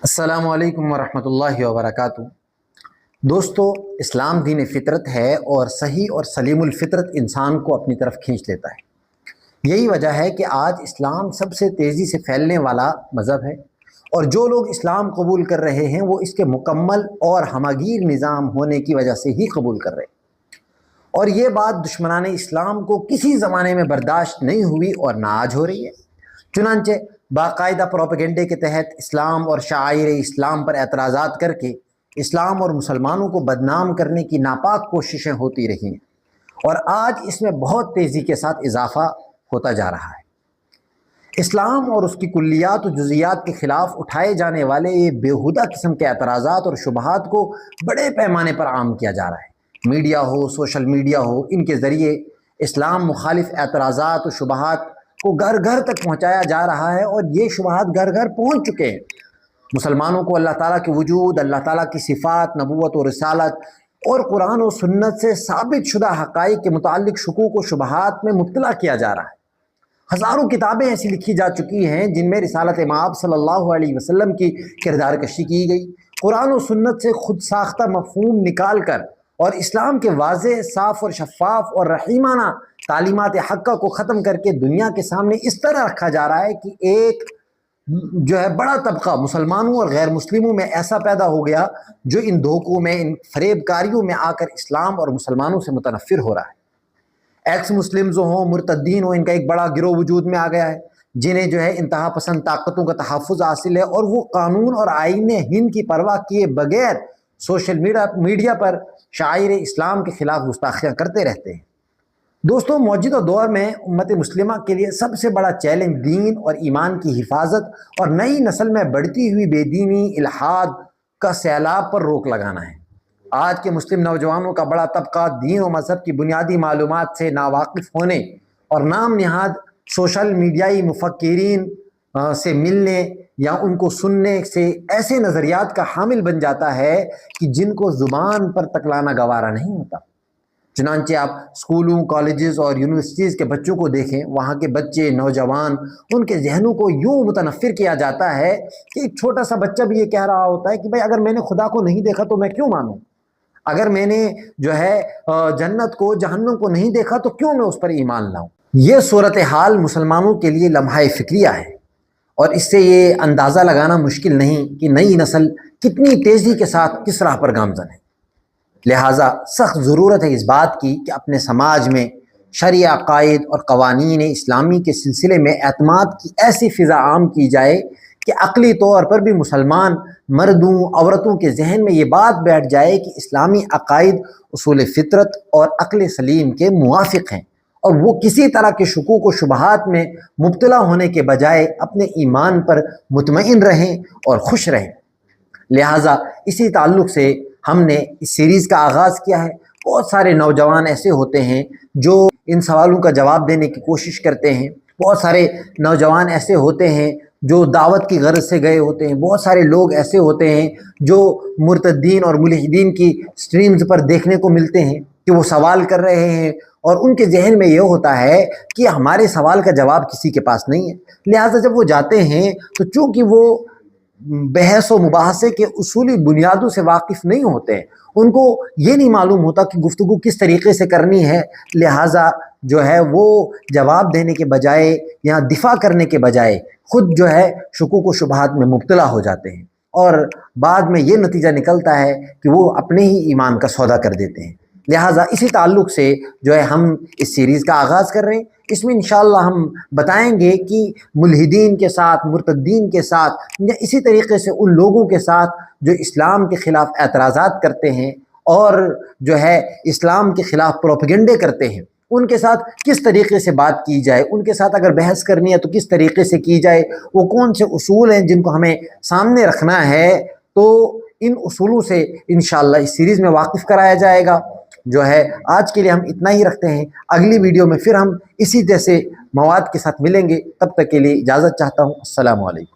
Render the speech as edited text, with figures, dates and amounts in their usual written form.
السلام علیکم ورحمۃ اللہ وبرکاتہ۔ دوستو، اسلام دین فطرت ہے اور صحیح اور سلیم الفطرت انسان کو اپنی طرف کھینچ لیتا ہے۔ یہی وجہ ہے کہ آج اسلام سب سے تیزی سے پھیلنے والا مذہب ہے، اور جو لوگ اسلام قبول کر رہے ہیں وہ اس کے مکمل اور ہمگیر نظام ہونے کی وجہ سے ہی قبول کر رہے ہیں، اور یہ بات دشمنان اسلام کو کسی زمانے میں برداشت نہیں ہوئی اور نہ آج ہو رہی ہے۔ چنانچہ باقاعدہ پروپیگنڈے کے تحت اسلام اور شعائر اسلام پر اعتراضات کر کے اسلام اور مسلمانوں کو بدنام کرنے کی ناپاک کوششیں ہوتی رہی ہیں، اور آج اس میں بہت تیزی کے ساتھ اضافہ ہوتا جا رہا ہے۔ اسلام اور اس کی کلیات و جزیات کے خلاف اٹھائے جانے والے یہ بیہودہ قسم کے اعتراضات اور شبہات کو بڑے پیمانے پر عام کیا جا رہا ہے۔ میڈیا ہو، سوشل میڈیا ہو، ان کے ذریعے اسلام مخالف اعتراضات و شبہات کو گھر گھر تک پہنچایا جا رہا ہے، اور یہ شبہات گھر گھر پہنچ چکے ہیں۔ مسلمانوں کو اللہ تعالیٰ کے وجود، اللہ تعالیٰ کی صفات، نبوت و رسالت اور قرآن و سنت سے ثابت شدہ حقائق کے متعلق شکوک و شبہات میں مبتلا کیا جا رہا ہے۔ ہزاروں کتابیں ایسی لکھی جا چکی ہیں جن میں رسالت مآب صلی اللہ علیہ وسلم کی کردار کشی کی گئی، قرآن و سنت سے خود ساختہ مفہوم نکال کر اور اسلام کے واضح، صاف اور شفاف اور رحیمانہ تعلیمات حقہ کو ختم کر کے دنیا کے سامنے اس طرح رکھا جا رہا ہے کہ ایک بڑا طبقہ مسلمانوں اور غیر مسلموں میں ایسا پیدا ہو گیا جو ان دھوکوں میں، ان فریب کاریوں میں آ کر اسلام اور مسلمانوں سے متنفر ہو رہا ہے۔ ایکس مسلمز ہوں، مرتدین ہوں، ان کا ایک بڑا گروہ وجود میں آ گیا ہے جنہیں انتہا پسند طاقتوں کا تحفظ حاصل ہے، اور وہ قانون اور آئین ہند کی پرواہ کیے بغیر سوشل میڈیا پر شاعر اسلام کے خلاف گستاخیاں کرتے رہتے ہیں۔ دوستوں، موجودہ دور میں امت مسلمہ کے لیے سب سے بڑا چیلنج دین اور ایمان کی حفاظت اور نئی نسل میں بڑھتی ہوئی بے دینی، الحاد کا سیلاب پر روک لگانا ہے۔ آج کے مسلم نوجوانوں کا بڑا طبقہ دین و مذہب کی بنیادی معلومات سے ناواقف ہونے اور نام نہاد سوشل میڈیائی مفکرین سے ملنے یا ان کو سننے سے ایسے نظریات کا حامل بن جاتا ہے کہ جن کو زبان پر تک لانا گوارا نہیں ہوتا۔ چنانچہ آپ اسکولوں، کالجز اور یونیورسٹیز کے بچوں کو دیکھیں، وہاں کے بچے، نوجوان، ان کے ذہنوں کو یوں متنفر کیا جاتا ہے کہ ایک چھوٹا سا بچہ بھی یہ کہہ رہا ہوتا ہے کہ بھائی اگر میں نے خدا کو نہیں دیکھا تو میں کیوں مانوں؟ اگر میں نے جنت کو، جہنم کو نہیں دیکھا تو کیوں میں اس پر ایمان لاؤں؟ یہ صورتحال مسلمانوں کے لیے لمحہ فکریہ ہے، اور اس سے یہ اندازہ لگانا مشکل نہیں کہ نئی نسل کتنی تیزی کے ساتھ کس راہ پر گامزن ہے۔ لہٰذا سخت ضرورت ہے اس بات کی کہ اپنے سماج میں شرعی عقائد اور قوانین اسلامی کے سلسلے میں اعتماد کی ایسی فضا عام کی جائے کہ عقلی طور پر بھی مسلمان مردوں، عورتوں کے ذہن میں یہ بات بیٹھ جائے کہ اسلامی عقائد اصول فطرت اور عقل سلیم کے موافق ہیں، اور وہ کسی طرح کے شکوک و شبہات میں مبتلا ہونے کے بجائے اپنے ایمان پر مطمئن رہیں اور خوش رہیں۔ لہٰذا اسی تعلق سے ہم نے اس سیریز کا آغاز کیا ہے۔ بہت سارے نوجوان ایسے ہوتے ہیں جو ان سوالوں کا جواب دینے کی کوشش کرتے ہیں، بہت سارے نوجوان ایسے ہوتے ہیں جو دعوت کی غرض سے گئے ہوتے ہیں، بہت سارے لوگ ایسے ہوتے ہیں جو مرتدین اور ملحدین کی سٹریمز پر دیکھنے کو ملتے ہیں کہ وہ سوال کر رہے ہیں، اور ان کے ذہن میں یہ ہوتا ہے کہ ہمارے سوال کا جواب کسی کے پاس نہیں ہے۔ لہٰذا جب وہ جاتے ہیں تو چونکہ وہ بحث و مباحثے کے اصولی بنیادوں سے واقف نہیں ہوتے ہیں، ان کو یہ نہیں معلوم ہوتا کہ گفتگو کس طریقے سے کرنی ہے، لہٰذا وہ جواب دینے کے بجائے یا دفاع کرنے کے بجائے خود شکوک و شبہات میں مبتلا ہو جاتے ہیں، اور بعد میں یہ نتیجہ نکلتا ہے کہ وہ اپنے ہی ایمان کا سودا کر دیتے ہیں۔ لہٰذا اسی تعلق سے ہم اس سیریز کا آغاز کر رہے ہیں۔ اس میں انشاءاللہ ہم بتائیں گے کہ ملحدین کے ساتھ، مرتدین کے ساتھ، یا اسی طریقے سے ان لوگوں کے ساتھ جو اسلام کے خلاف اعتراضات کرتے ہیں اور اسلام کے خلاف پروپیگنڈے کرتے ہیں، ان کے ساتھ کس طریقے سے بات کی جائے، ان کے ساتھ اگر بحث کرنی ہے تو کس طریقے سے کی جائے، وہ کون سے اصول ہیں جن کو ہمیں سامنے رکھنا ہے، تو ان اصولوں سے انشاءاللہ اس سیریز میں واقف کرایا جائے گا۔ آج کے لیے ہم اتنا ہی رکھتے ہیں، اگلی ویڈیو میں پھر ہم اسی جیسے مواد کے ساتھ ملیں گے۔ تب تک کے لیے اجازت چاہتا ہوں۔ السلام علیکم۔